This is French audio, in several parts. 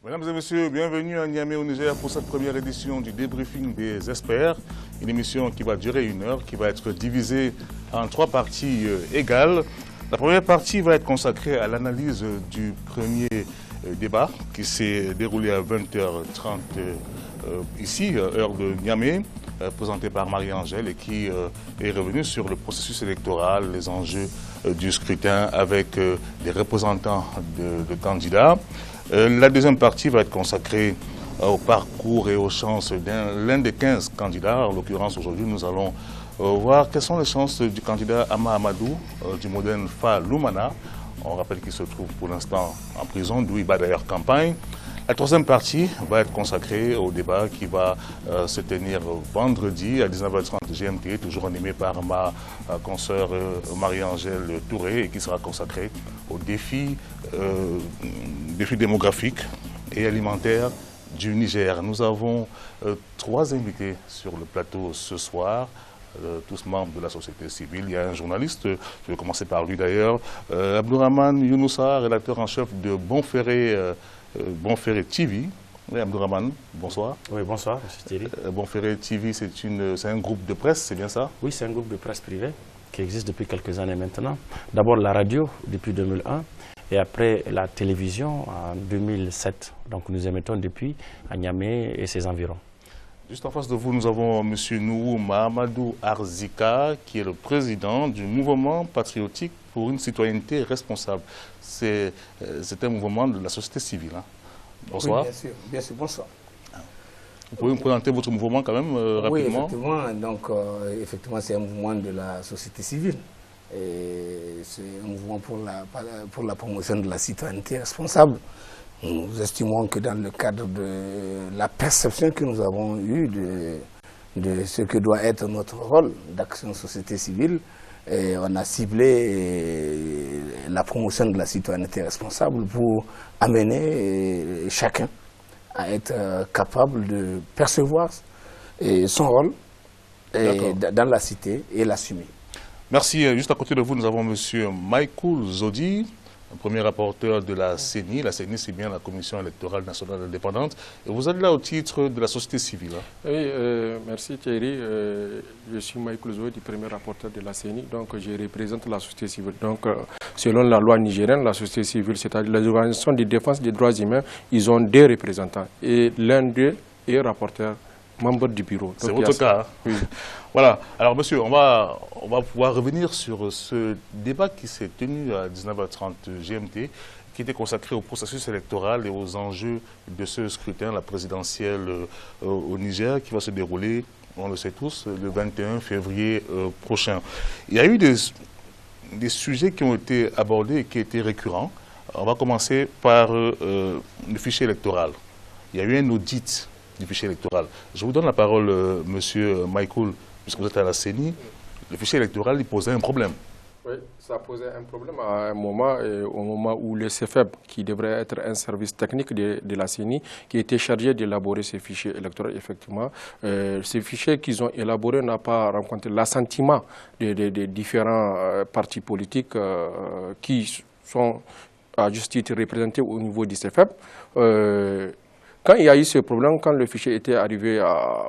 Mesdames et messieurs, bienvenue à Niamey au Niger pour cette première édition du débriefing des experts. Une émission qui va durer 1 heure, qui va être divisée en 3 parties égales. La première partie va être consacrée à l'analyse du premier débat qui s'est déroulé à 20h30 ici, heure de Niamey, présenté par Marie-Angèle et qui est revenu sur le processus électoral, les enjeux du scrutin avec des représentants de candidats. La deuxième partie va être consacrée au parcours et aux chances de l'un des 15 candidats. En l'occurrence, aujourd'hui, nous allons voir quelles sont les chances du candidat Ama Amadou du modèle Fa Lumana. On rappelle qu'il se trouve pour l'instant en prison, d'où il bat d'ailleurs campagne. La troisième partie va être consacrée au débat qui va se tenir vendredi à 19h30 GMT, toujours animé par ma consoeur Marie-Angèle Touré, et qui sera consacré aux défis démographiques et alimentaires du Niger. Nous avons 3 invités sur le plateau ce soir. Tous membres de la société civile. Il y a un journaliste, je vais commencer par lui d'ailleurs, Abdourahmane Younoussa, rédacteur en chef de Bonferré TV. Oui, Abdourahmane, bonsoir. Oui, bonsoir, M. Thierry. Bonferré TV, c'est un groupe de presse, c'est bien ça? Oui, c'est un groupe de presse privé qui existe depuis quelques années maintenant. D'abord la radio depuis 2001 et après la télévision en 2007. Donc nous émettons depuis à Niamey et ses environs. Juste en face de vous, nous avons M. Nourou Mahamadou Arzika, qui est le président du mouvement patriotique pour une citoyenneté responsable. C'est un mouvement de la société civile. Hein. Bonsoir. Oui, bien sûr, bonsoir. Vous pouvez me présenter votre mouvement quand même rapidement? Oui, effectivement. Donc, effectivement, c'est un mouvement de la société civile. C'est un mouvement pour la promotion de la citoyenneté responsable. Nous estimons que dans le cadre de la perception que nous avons eue de ce que doit être notre rôle d'action société civile, on a ciblé la promotion de la citoyenneté responsable pour amener chacun à être capable de percevoir son rôle dans la cité et l'assumer. Merci. Juste à côté de vous, nous avons M. Michael Zodi, premier rapporteur de la CENI. La CENI, c'est bien la Commission électorale nationale indépendante. Et vous êtes là au titre de la société civile. Hein? Oui, merci Thierry. Je suis Michael Zodi, premier rapporteur de la CENI. Donc, je représente la société civile. Donc, selon la loi nigérienne, la société civile, c'est-à-dire les organisations de défense des droits humains, ils ont 2 représentants. Et l'un d'eux est rapporteur, membre du bureau. C'est votre cas. Hein? Oui. Voilà. Alors, monsieur, on va pouvoir revenir sur ce débat qui s'est tenu à 19h30 GMT, qui était consacré au processus électoral et aux enjeux de ce scrutin, la présidentielle au Niger, qui va se dérouler, on le sait tous, le 21 février prochain. Il y a eu des sujets qui ont été abordés et qui étaient récurrents. On va commencer par le fichier électoral. Il y a eu un audit du fichier électoral. Je vous donne la parole, monsieur Michael, puisque vous êtes à la CENI. Le fichier électoral, il posait un problème. Oui, ça posait un problème à un moment, au moment où le CFEB, qui devrait être un service technique de la CENI, qui était chargé d'élaborer ces fichiers électoraux, effectivement, ces fichiers qu'ils ont élaborés n'ont pas rencontré l'assentiment des différents partis politiques qui sont à juste titre représentés au niveau du CFEB. Quand il y a eu ce problème, quand le fichier était arrivé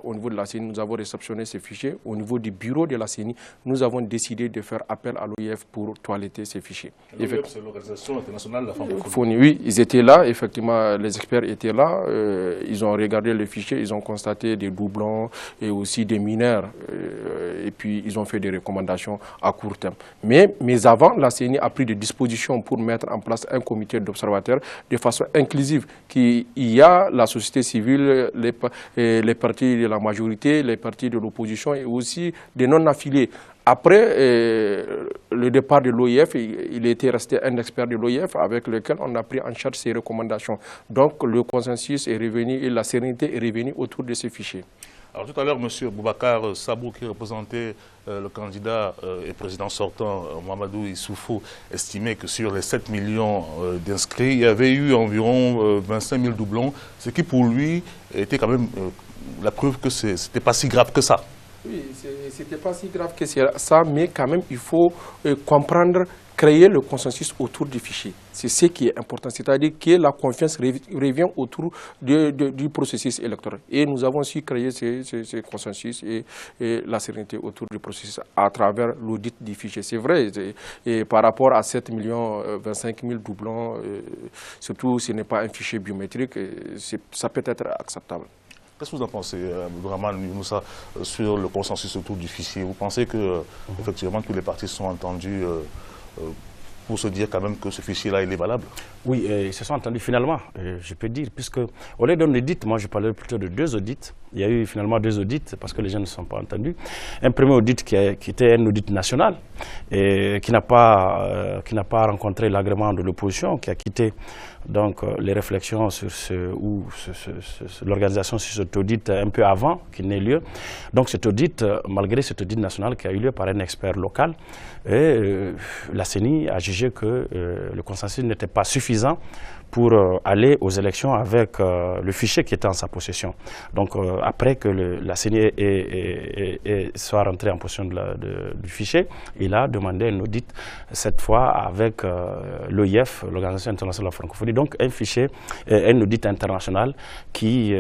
au niveau de la CENI, nous avons réceptionné ces fichiers. Au niveau du bureau de la CENI, nous avons décidé de faire appel à l'OIF pour toiletter ces fichiers. L'OIF, c'est l'Organisation internationale de la francophonie. Oui, ils étaient là, effectivement, les experts étaient là. Ils ont regardé le fichier, ils ont constaté des doublons et aussi des mineurs. Et puis, ils ont fait des recommandations à court terme. Mais avant, la CENI a pris des dispositions pour mettre en place un comité d'observateurs de façon inclusive. Il y a la société civile, les partis de la majorité, les partis de l'opposition et aussi des non-affiliés. Après le départ de l'OIF, il était resté un expert de l'OIF avec lequel on a pris en charge ces recommandations. Donc le consensus est revenu et la sérénité est revenue autour de ces fichiers. Alors tout à l'heure, M. Boubacar Sabou, qui représentait le candidat et président sortant, Mamadou Issoufou, estimait que sur les 7 millions d'inscrits, il y avait eu environ 25 000 doublons, ce qui pour lui était quand même la preuve que ce n'était pas si grave que ça. Oui, ce n'était pas si grave que ça, mais quand même, il faut comprendre, créer le consensus autour du fichier. C'est ce qui est important, c'est-à-dire que la confiance revient autour du processus électoral. Et nous avons su créer ce consensus et la sérénité autour du processus à travers l'audit du fichier. C'est vrai, et par rapport à 7 25 000 doublons, surtout ce n'est pas un fichier biométrique, ça peut être acceptable. Qu'est-ce que vous en pensez, Abdourahmane Moussa, sur le consensus autour du fichier? Vous pensez que, effectivement, tous les partis sont entendus pour se dire quand même que ce fichier-là, il est valable? Oui, ils se sont entendus finalement, je peux dire, puisque au lieu d'un audit, moi je parlais plutôt de 2 audits. Il y a eu finalement 2 audits parce que les gens ne sont pas entendus. Un premier audit qui était un audit national et qui n'a pas rencontré l'agrément de l'opposition, qui a quitté donc les réflexions sur l'organisation sur cet audit un peu avant qu'il n'ait lieu. Donc cet audit, malgré cet audit national qui a eu lieu par un expert local, la CENI a jugé que le consensus n'était pas suffisant pour aller aux élections avec le fichier qui était en sa possession. Donc après que la CENI soit rentrée en possession du fichier, il a demandé un audit, cette fois avec l'OIF, l'Organisation internationale de la francophonie, donc un fichier, un audit international qui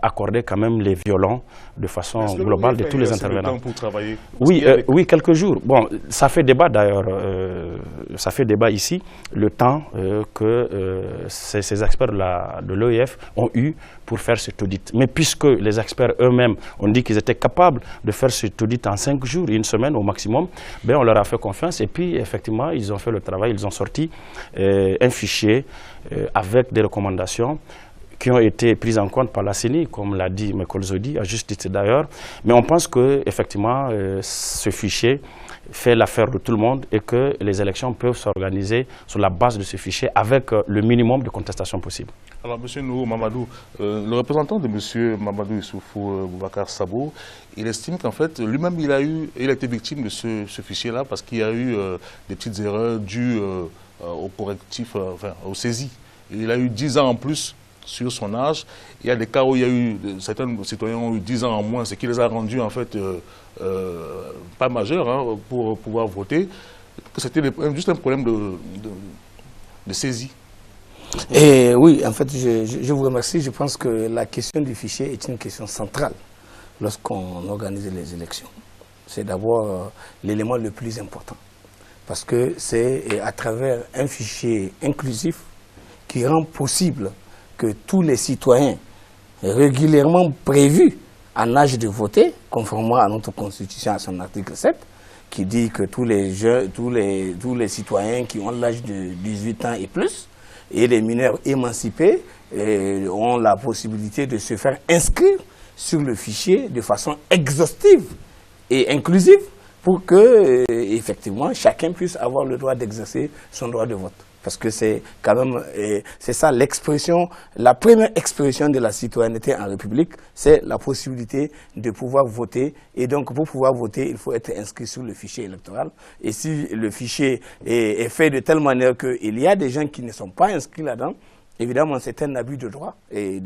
accordait quand même les violons de façon globale de tous les intervenants. Pour travailler? Oui, oui, quelques jours. Bon, ça fait débat d'ailleurs, ça fait débat ici, le temps que ces experts de l'OIF ont eu pour faire cet audit. Mais puisque les experts eux-mêmes ont dit qu'ils étaient capables de faire cet audit en 5 jours, 1 semaine au maximum, ben on leur a fait confiance et puis effectivement ils ont fait le travail, ils ont sorti un fichier avec des recommandations qui ont été prises en compte par la CENI, comme l'a dit Michael Zodi, à juste titre d'ailleurs. Mais on pense qu'effectivement, ce fichier fait l'affaire de tout le monde et que les élections peuvent s'organiser sur la base de ce fichier avec le minimum de contestation possible. Alors, M. Nourou Mamadou, le représentant de M. Mamadou Issoufou Boubacar Sabo, il estime qu'en fait, lui-même, il a été victime de ce fichier-là parce qu'il y a eu des petites erreurs dues au correctif, enfin, au saisi. Il a eu 10 ans en plus sur son âge. Il y a des cas où il y a eu, certains citoyens ont eu 10 ans en moins, ce qui les a rendus en fait pas majeurs hein, pour pouvoir voter. C'était juste un problème de saisie. Et oui, en fait, je vous remercie. Je pense que la question du fichier est une question centrale lorsqu'on organise les élections. C'est d'abord l'élément le plus important. Parce que c'est à travers un fichier inclusif qui rend possible que tous les citoyens régulièrement prévus en âge de voter, conformément à notre Constitution, à son article 7, qui dit que tous les citoyens qui ont l'âge de 18 ans et plus, et les mineurs émancipés ont la possibilité de se faire inscrire sur le fichier de façon exhaustive et inclusive pour que, effectivement, chacun puisse avoir le droit d'exercer son droit de vote. Parce que c'est quand même, c'est ça l'expression, la première expression de la citoyenneté en République, c'est la possibilité de pouvoir voter. Et donc, pour pouvoir voter, il faut être inscrit sur le fichier électoral. Et si le fichier est fait de telle manière qu'il y a des gens qui ne sont pas inscrits là-dedans, évidemment, c'est un abus de droit. Et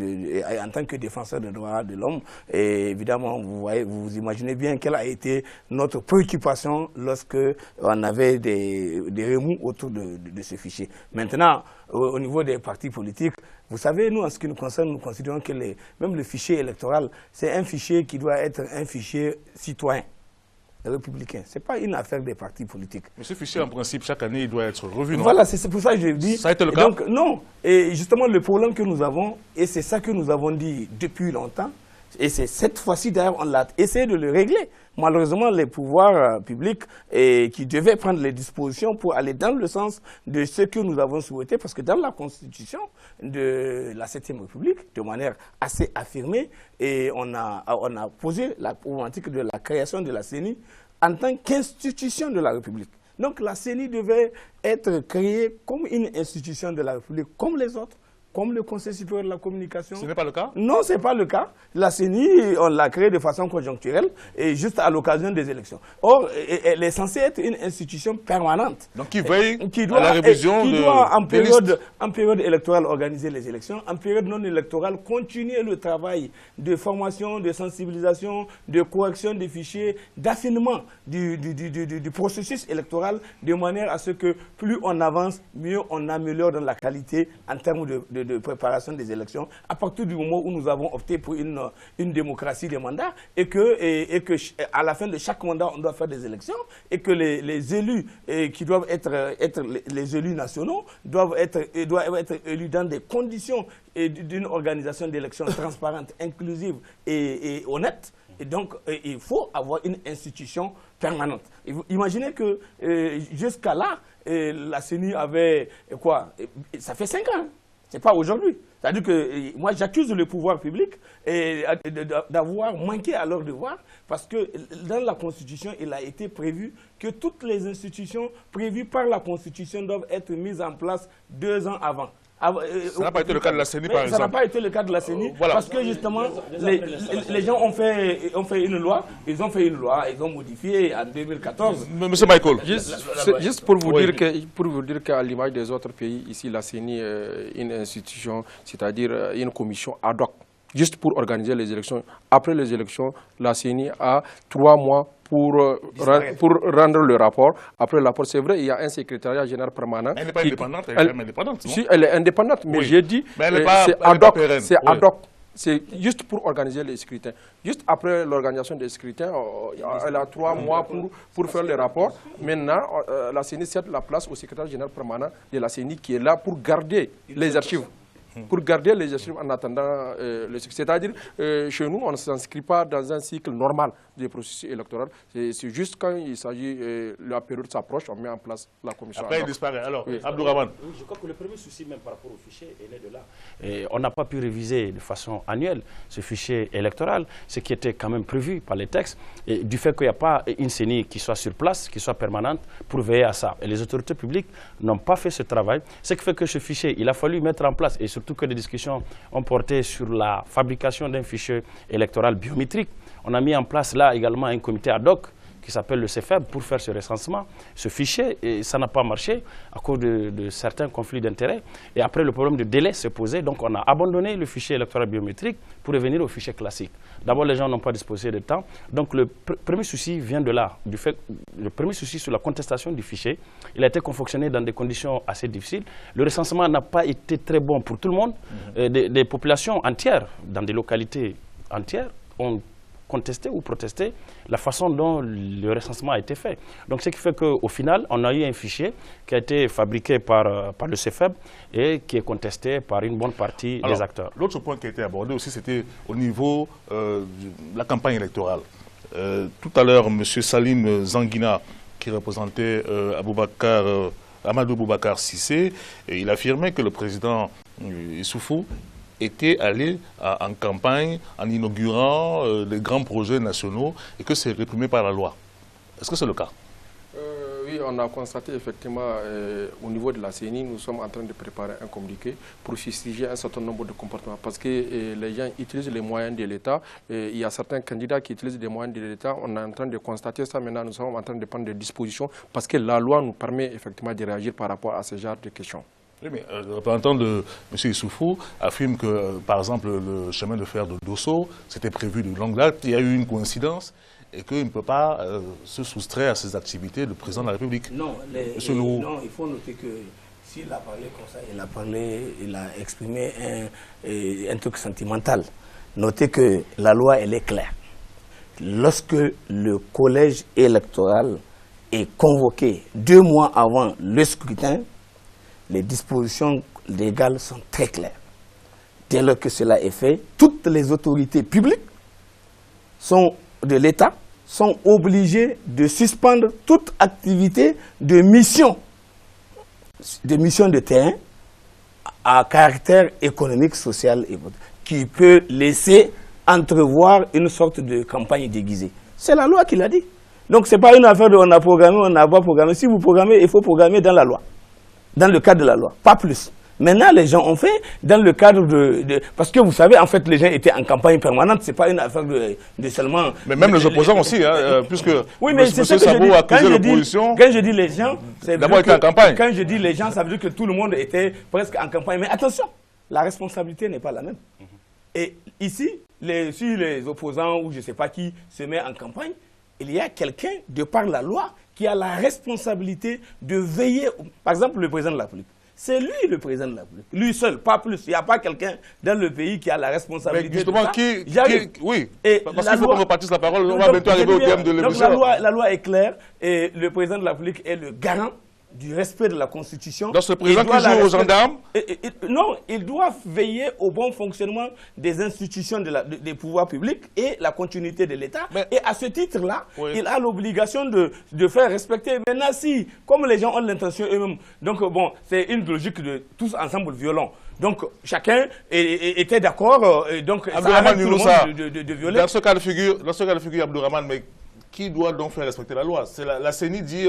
en tant que défenseur des droits de l'homme, évidemment, vous imaginez bien quelle a été notre préoccupation lorsque on avait des remous autour de ce fichier. Maintenant, au niveau des partis politiques, vous savez, nous, en ce qui nous concerne, nous considérons que même le fichier électoral, c'est un fichier qui doit être un fichier citoyen. Républicain. Ce n'est pas une affaire des partis politiques. Mais ce fichier, en principe, chaque année, il doit être revu, non? Voilà, c'est pour ça que je dis. Ça a été le cas? Donc, non. Et justement, le problème que nous avons, et c'est ça que nous avons dit depuis longtemps, et c'est cette fois-ci, d'ailleurs, on l'a essayé de le régler. Malheureusement, les pouvoirs publics qui devaient prendre les dispositions pour aller dans le sens de ce que nous avons souhaité, parce que dans la Constitution de la 7e République, de manière assez affirmée, et on a posé la problématique de la création de la CENI en tant qu'institution de la République. Donc la CENI devait être créée comme une institution de la République, comme les autres, comme le Conseil supérieur de la communication. Ce n'est pas le cas? Non, ce n'est pas le cas. La CENI, on l'a créée de façon conjoncturelle et juste à l'occasion des élections. Or, elle est censée être une institution permanente. Donc qui veille à la révision qui doit, en période électorale, organiser les élections. En période non électorale, continuer le travail de formation, de sensibilisation, de correction des fichiers, d'affinement du processus électoral, de manière à ce que plus on avance, mieux on améliore dans la qualité en termes de préparation des élections, à partir du moment où nous avons opté pour une démocratie des mandats et que à la fin de chaque mandat, on doit faire des élections et que les élus qui doivent être les élus nationaux doivent être élus dans des conditions d'une organisation d'élections transparente, inclusive et honnête. Et donc, il faut avoir une institution permanente. Imaginez que jusqu'à là, la CENI avait quoi? Ça fait 5 ans. Ce n'est pas aujourd'hui. C'est-à-dire que moi, j'accuse le pouvoir public d'avoir manqué à leur devoir parce que dans la Constitution, il a été prévu que toutes les institutions prévues par la Constitution doivent être mises en place 2 ans avant. Ça n'a pas été le cas de la CENI, par exemple. Ça n'a pas été le cas de la CENI, parce que justement, les gens ont fait une loi, ils ont modifié en 2014. Monsieur Michael. Juste pour vous dire qu'à l'image des autres pays, ici, la CENI est une institution, c'est-à-dire une commission ad hoc, juste pour organiser les élections. Après les élections, la CENI a 3 mois pour rendre le rapport. Après le rapport, c'est vrai, il y a un secrétariat général permanent. Elle n'est pas indépendante, elle est même indépendante, non? Si, elle est indépendante, mais j'ai dit, c'est ad hoc. C'est juste pour organiser les scrutins. Juste après l'organisation des scrutins, elle a 3 mois pour faire le rapport. Maintenant, la CENI cède la place au secrétaire général permanent de la CENI qui est là pour garder les archives. Pour garder les archives en attendant le succès. C'est-à-dire, chez nous, on ne s'inscrit pas dans un cycle normal du processus électoral. C'est juste quand il s'agit, la période s'approche, on met en place la commission. Après, il disparaît. Alors, oui. Abdourahmane. Oui, je crois que le premier souci, même par rapport au fichier, est né de là. Et on n'a pas pu réviser de façon annuelle ce fichier électoral, ce qui était quand même prévu par les textes, et du fait qu'il n'y a pas une CENI qui soit sur place, qui soit permanente, pour veiller à ça. Et les autorités publiques n'ont pas fait ce travail. Ce qui fait que ce fichier, il a fallu mettre en place, et surtout que les discussions ont porté sur la fabrication d'un fichier électoral biométrique. On a mis en place là également un comité ad hoc qui s'appelle le CEFEB pour faire ce recensement, ce fichier, et ça n'a pas marché à cause de certains conflits d'intérêts. Et après, le problème de délai s'est posé, donc on a abandonné le fichier électoral biométrique pour revenir au fichier classique. D'abord, les gens n'ont pas disposé de temps, donc le premier souci vient de là, le premier souci sur la contestation du fichier. Il a été confectionné dans des conditions assez difficiles. Le recensement n'a pas été très bon pour tout le monde. Des populations entières, dans des localités entières, ont contester ou protester la façon dont le recensement a été fait. Donc ce qui fait qu'au final, on a eu un fichier qui a été fabriqué par le CEFEB et qui est contesté par une bonne partie des acteurs. L'autre point qui a été abordé aussi, c'était au niveau de la campagne électorale. Tout à l'heure, M. Salim Zanguina, qui représentait Amadou Boubacar Cissé, il affirmait que le président Issoufou était allé en campagne en inaugurant des grands projets nationaux et que c'est réprimé par la loi. Est-ce que c'est le cas? Oui, on a constaté effectivement au niveau de la CENI, nous sommes en train de préparer un communiqué pour fustiger un certain nombre de comportements parce que les gens utilisent les moyens de l'État. Il y a certains candidats qui utilisent des moyens de l'État. On est en train de constater ça. Maintenant, nous sommes en train de prendre des dispositions parce que la loi nous permet effectivement de réagir par rapport à ce genre de questions. Oui, mais le représentant de M. Issoufou affirme que, par exemple, le chemin de fer de Dosso, c'était prévu de longue date, il y a eu une coïncidence et qu'il ne peut pas se soustraire à ses activités de président de la République. Non, il faut noter que s'il a parlé comme ça, il a exprimé un truc sentimental. Notez que la loi, elle est claire. Lorsque le collège électoral est convoqué 2 mois avant le scrutin, les dispositions légales sont très claires. Dès lors que cela est fait, toutes les autorités publiques de l'État sont obligées de suspendre toute activité de mission de terrain à caractère économique, social et qui peut laisser entrevoir une sorte de campagne déguisée. C'est la loi qui l'a dit. Donc ce n'est pas une affaire de on a programmé, on n'a pas programmé. Si vous programmez, il faut programmer dans la loi. Dans le cadre de la loi, pas plus. Maintenant, les gens ont fait dans le cadre de... Parce que vous savez, en fait, les gens étaient en campagne permanente. C'est pas une affaire de seulement... Mais même les opposants aussi, hein, puisque oui, mais M. Sabo a accusé l'opposition. Quand je dis les gens, c'est d'abord était en campagne. Quand je dis les gens, ça veut dire que tout le monde était presque en campagne. Mais attention, la responsabilité n'est pas la même. Et ici, si les opposants ou je ne sais pas qui se met en campagne, il y a quelqu'un, de par la loi, qui a la responsabilité de veiller... Par exemple, le président de la République. C'est lui le président de la République. Lui seul, pas plus. Il n'y a pas quelqu'un dans le pays qui a la responsabilité. Mais justement, de ça. Oui, et parce qu'il faut qu'on repartisse la parole. On va bientôt arriver au terme de l'émission. Donc la loi est claire et le président de la République est le garant du respect de la Constitution. Donc ce président qui joue aux gendarmes? Non, il doit veiller au bon fonctionnement des institutions des pouvoirs publics et la continuité de l'État. Et à ce titre-là, il a l'obligation de faire respecter. Maintenant, si, comme les gens ont l'intention eux-mêmes, donc bon, c'est une logique de tous ensemble violents. Donc chacun était d'accord, donc ça arrête tout le monde de violer. Dans ce cas de figure, Abdourahmane, mais qui doit donc faire respecter la loi? La CENI dit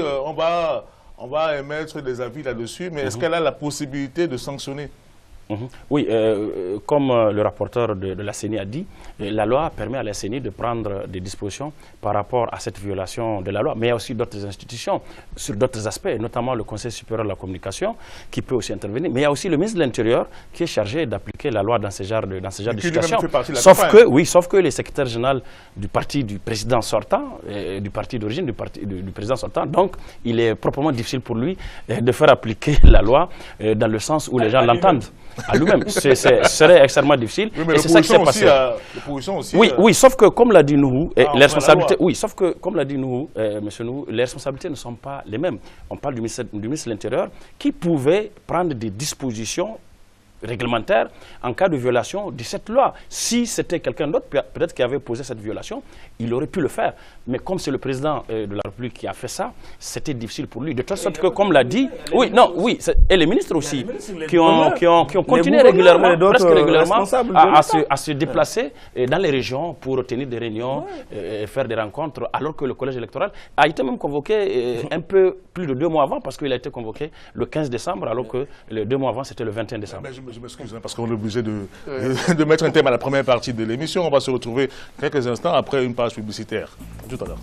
on va émettre des avis là-dessus, mais est-ce qu'elle a la possibilité de sanctionner? Oui, comme le rapporteur de la CENI a dit, la loi permet à la CENI de prendre des dispositions par rapport à cette violation de la loi. Mais il y a aussi d'autres institutions sur d'autres aspects, notamment le Conseil supérieur de la communication qui peut aussi intervenir. Mais il y a aussi le ministre de l'Intérieur qui est chargé d'appliquer la loi dans ce genre de situation. Sauf que les secrétaires généraux du parti du président sortant, du parti d'origine du président sortant, donc il est proprement difficile pour lui de faire appliquer la loi dans le sens où les gens l'entendent. À lui-même, ce serait extrêmement difficile. Oui, mais et c'est ça qui s'est passé. Oui, sauf que comme l'a dit Nuhu, les responsabilités, sauf que comme l'a dit Nuhu, monsieur Nuhu, les responsabilités ne sont pas les mêmes. On parle du ministre de l'Intérieur qui pouvait prendre des dispositions réglementaire en cas de violation de cette loi. Si c'était quelqu'un d'autre, peut-être qui avait posé cette violation, il aurait pu le faire. Mais comme c'est le président de la République qui a fait ça, c'était difficile pour lui. De telle sorte que, comme l'a dit, et les ministres aussi, qui ont continué régulièrement, presque régulièrement, à se déplacer dans les régions pour tenir des réunions et faire des rencontres, alors que le collège électoral a été même convoqué un peu plus de 2 mois avant, parce qu'il a été convoqué le 15 décembre, alors que les 2 mois avant, c'était le 21 décembre. Je m'excuse, parce qu'on est obligé de mettre un thème à la première partie de l'émission. On va se retrouver quelques instants après une page publicitaire. Tout à l'heure.